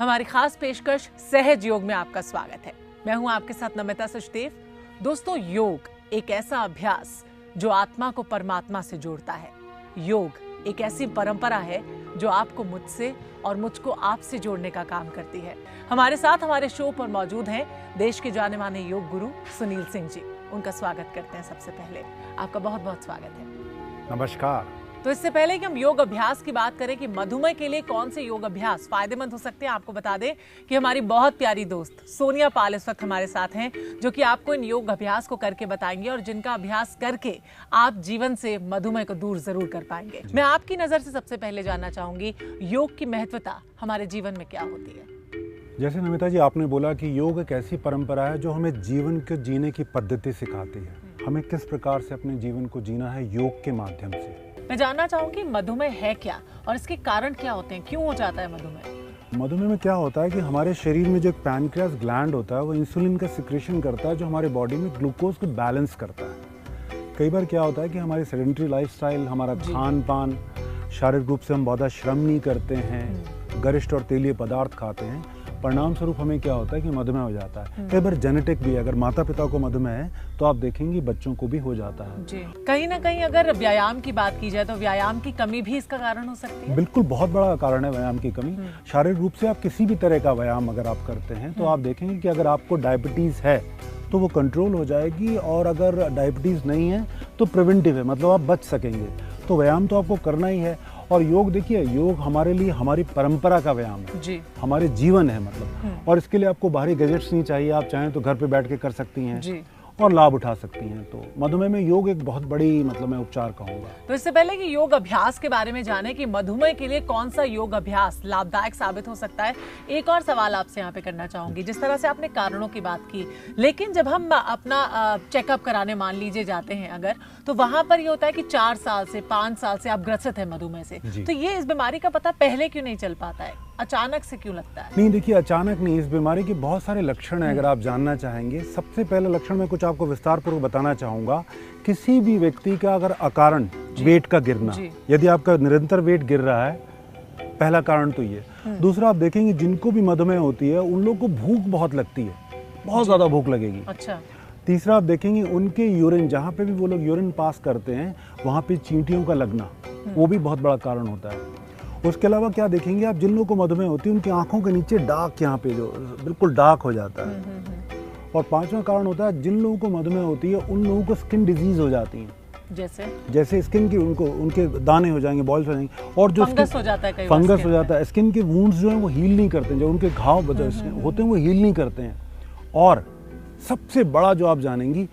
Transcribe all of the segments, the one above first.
हमारी खास पेशकश सहज योग में आपका स्वागत है। मैं हूं आपके साथ नमिता सचदेव। दोस्तों, योग एक ऐसा अभ्यास जो आत्मा को परमात्मा से जोड़ता है। योग एक ऐसी परंपरा है जो आपको मुझसे और मुझको आपसे जोड़ने का काम करती है। हमारे साथ हमारे शो पर मौजूद हैं देश के जाने माने योग गुरु सुनील सिंह जी। उनका स्वागत करते हैं। सबसे पहले आपका बहुत बहुत स्वागत है। नमस्कार। तो इससे पहले कि हम योग अभ्यास की बात करें कि मधुमेह के लिए कौन से योग अभ्यास फायदेमंद हो सकते हैं, आपको बता दें कि हमारी बहुत प्यारी दोस्त सोनिया पाल इस वक्त हमारे साथ हैं, जो कि आपको इन योग अभ्यास को करके बताएंगे और जिनका अभ्यास करके आप जीवन से मधुमेह को दूर जरूर कर पाएंगे। मैं आपकी नजर से सबसे पहले जानना चाहूंगी, योग की महत्वता हमारे जीवन में क्या होती है? जैसे नमिता जी आपने बोला कि योग एक ऐसी परंपरा है जो हमें जीवन के जीने की पद्धति सिखाती है। हमें किस प्रकार से अपने जीवन को जीना है योग के माध्यम से। मैं जानना चाहूंगी मधुमेह है क्या और इसके कारण क्या होते हैं, क्यों हो जाता है मधुमेह? मधुमेह में क्या होता है कि हमारे शरीर में जो एक पैनक्रियास ग्लैंड होता है वो इंसुलिन का सिक्रेशन करता है, जो हमारे बॉडी में ग्लूकोज को बैलेंस करता है। कई बार क्या होता है कि हमारी सेडेंटरी लाइफस्टाइल, हमारा खान पान, शारीरिक रूप से हम बहुत श्रम नहीं करते हैं, गरिष्ठ और तेलीय पदार्थ खाते हैं, परिणाम स्वरूप हमें क्या होता है कि मधुमेह हो जाता है। कई बार जेनेटिक भी है, अगर माता पिता को मधुमेह है तो आप देखेंगे बच्चों को भी हो जाता है। जी। कहीं ना कहीं अगर व्यायाम की बात की जाए तो व्यायाम की कमी भी इसका कारण हो सकती है। बिल्कुल, बहुत बड़ा कारण है व्यायाम की कमी। शारीरिक रूप से आप किसी भी तरह का व्यायाम अगर आप करते हैं तो आप देखेंगे कि अगर आपको डायबिटीज है तो वो कंट्रोल हो जाएगी, और अगर डायबिटीज नहीं है तो प्रिवेंटिव है, मतलब आप बच सकेंगे। तो व्यायाम तो आपको करना ही है। और योग देखिए, योग हमारे लिए हमारी परंपरा का व्यायाम है जी। हमारे जीवन है मतलब। और इसके लिए आपको बाहरी गैजेट्स नहीं चाहिए, आप चाहें तो घर पे बैठ के कर सकती हैं जी। और लाभ उठा सकती हैं। तो मधुमेह में योग एक बहुत बड़ी मतलब मैं उपचार कहूँगा। तो इससे पहले कि योग अभ्यास के बारे में जाने कि मधुमेह के लिए कौन सा योग अभ्यास लाभदायक साबित हो सकता है, एक और सवाल आपसे यहाँ पे करना चाहूंगी। जिस तरह से आपने कारणों की बात की, लेकिन जब हम अपना चेकअप कराने मान लीजिए जाते हैं अगर, तो वहां पर ये होता है कि 4 साल से 5 साल से आप ग्रसित है मधुमेह से, तो ये इस बीमारी का पता पहले क्यों नहीं चल पाता है? अचानक से क्यों लगता है? नहीं, देखिए अचानक नहीं, इस बीमारी के बहुत सारे लक्षण हैं। अगर आप जानना चाहेंगे, सबसे पहला लक्षण मैं कुछ आपको विस्तार पूर्वक बताना चाहूंगा। किसी भी व्यक्ति का अगर अकारण वेट का गिरना, यदि आपका निरंतर वेट गिर रहा है, पहला कारण तो ये। दूसरा, आप देखेंगे जिनको भी मधुमेह होती है उन लोगों को भूख बहुत लगती है, बहुत ज्यादा भूख लगेगी। अच्छा। तीसरा, आप देखेंगे उनके यूरिन, जहाँ पे भी वो लोग यूरिन पास करते हैं वहाँ पे चींटियों का लगना, वो भी बहुत बड़ा कारण होता है। उसके अलावा क्या देखेंगे आप, जिन लोगों को मधुमेह होती है उनकी आंखों के नीचे डार्क, यहाँ पे जो बिल्कुल डार्क हो जाता है। और पांचवा कारण होता है, जिन लोगों को मधुमेह होती है उन लोगों को स्किन डिजीज हो जाती है। जैसे स्किन की उनके दाने हो जाएंगे, बॉल्स हो जाएंगे, और जो फंगस हो जाता है, कई फंगस हो जाता है। स्किन के वुंड्स जो है वो हील नहीं करते हैं, जो उनके घाव होते हैं वो हील नहीं करते हैं। और सबसे बड़ा जो आप जानेंगी,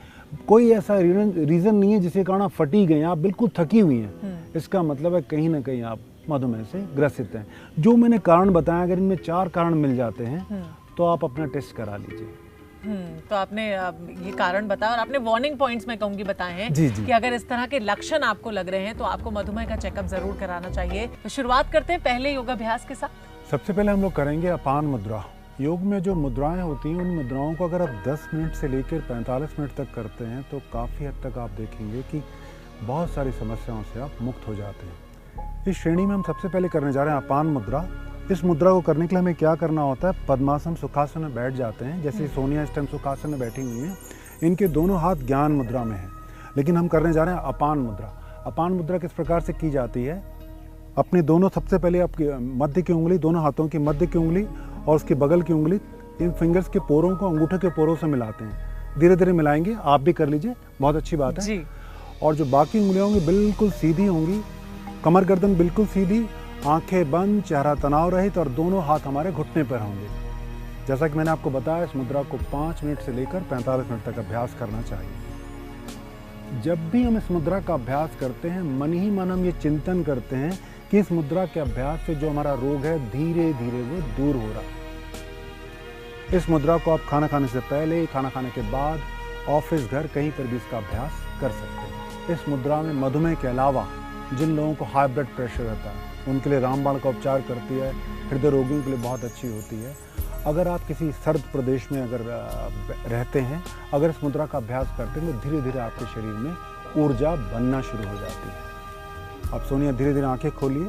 कोई ऐसा रीजन नहीं है जिसके कारण आप फटी गई, आप बिल्कुल थकी हुई हैं, इसका मतलब है कहीं ना कहीं आप मधुमेह से ग्रसित हैं। जो मैंने कारण बताया, अगर इनमें 4 कारण मिल जाते हैं तो आप अपना टेस्ट करा लीजिए। तो आपने ये कारण बताया और आपने वार्निंग पॉइंट्स मैं कहूंगी बताए हैं कि अगर इस तरह के लक्षण आपको लग रहे हैं तो आपको मधुमेह का चेकअप जरूर कराना चाहिए। तो शुरुआत करते हैं पहले योगाभ्यास के साथ। सबसे पहले हम लोग करेंगे अपान मुद्रा। योग में जो मुद्राएं होती हैं, उन मुद्राओं को अगर आप 10 मिनट से लेकर 45 मिनट तक करते हैं तो काफ़ी हद तक आप देखेंगे कि बहुत सारी समस्याओं से आप मुक्त हो जाते हैं। इस श्रेणी में हम सबसे पहले करने जा रहे हैं अपान मुद्रा। इस मुद्रा को करने के लिए हमें क्या करना होता है, पद्मासन सुखासन में बैठ जाते हैं। जैसे सोनिया इस टाइम सुखासन में बैठी हुई हैं, इनके दोनों हाथ ज्ञान मुद्रा में हैं, लेकिन हम करने जा रहे हैं अपान मुद्रा। अपान मुद्रा किस प्रकार से की जाती है, अपने दोनों, सबसे पहले आपकी मध्य की उंगली, दोनों हाथों की मध्य की उंगली और उसकी बगल की उंगली, इन फिंगर्स के पोरों को अंगूठे के पोरों से मिलाते हैं। धीरे धीरे मिलाएंगे, आप भी कर लीजिए, बहुत अच्छी बात है जी। और जो बाकी उंगलियां होंगी बिल्कुल सीधी होंगी, कमर गर्दन बिल्कुल सीधी, आंखें बंद, चेहरा तनाव रहित, और दोनों हाथ हमारे घुटने पर होंगे। जैसा कि मैंने आपको बताया, इस मुद्रा को 5 मिनट से लेकर 45 मिनट तक अभ्यास करना चाहिए। जब भी हम इस मुद्रा का अभ्यास करते हैं, मन ही मन हम ये चिंतन करते हैं कि इस मुद्रा के अभ्यास से जो हमारा रोग है धीरे धीरे वो दूर हो रहा। इस मुद्रा को आप खाना खाने से पहले, खाना खाने के बाद, ऑफिस, घर, कहीं पर भी इसका अभ्यास कर सकते हैं। इस मुद्रा में मधुमेह के अलावा जिन लोगों को हाई ब्लड प्रेशर रहता है उनके लिए रामबाण का उपचार करती है। हृदय रोगियों के लिए बहुत अच्छी होती है। अगर आप किसी सर्द प्रदेश में अगर रहते हैं, अगर इस मुद्रा का अभ्यास करते हैं तो धीरे धीरे आपके शरीर में ऊर्जा बनना शुरू हो जाती है। अब सोनिया धीरे धीरे आंखें खोलिए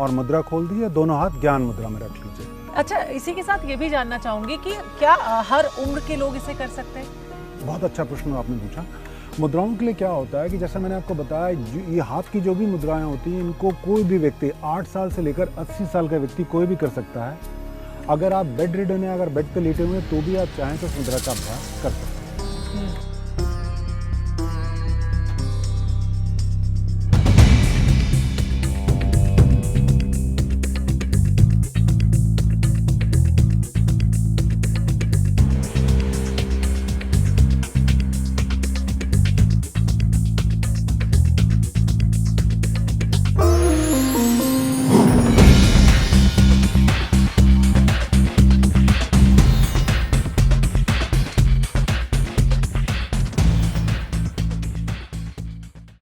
और मुद्रा खोल दी है, दोनों हाथ ज्ञान मुद्रा में रख लीजिए। अच्छा, इसी के साथ ये भी जानना चाहूंगी कि क्या हर उम्र के लोग इसे कर सकते हैं? बहुत अच्छा प्रश्न आपने पूछा। मुद्राओं के लिए क्या होता है कि जैसे मैंने आपको बताया, ये हाथ की जो भी मुद्राएं होती हैं, इनको कोई भी व्यक्ति 8 साल से लेकर 80 साल का व्यक्ति कोई भी कर सकता है। अगर आप बेड रिडन हैं, अगर बेड पे लेटे हुए हैं, तो भी आप चाहें तो इस मुद्रा का अभ्यास कर सकते हैं।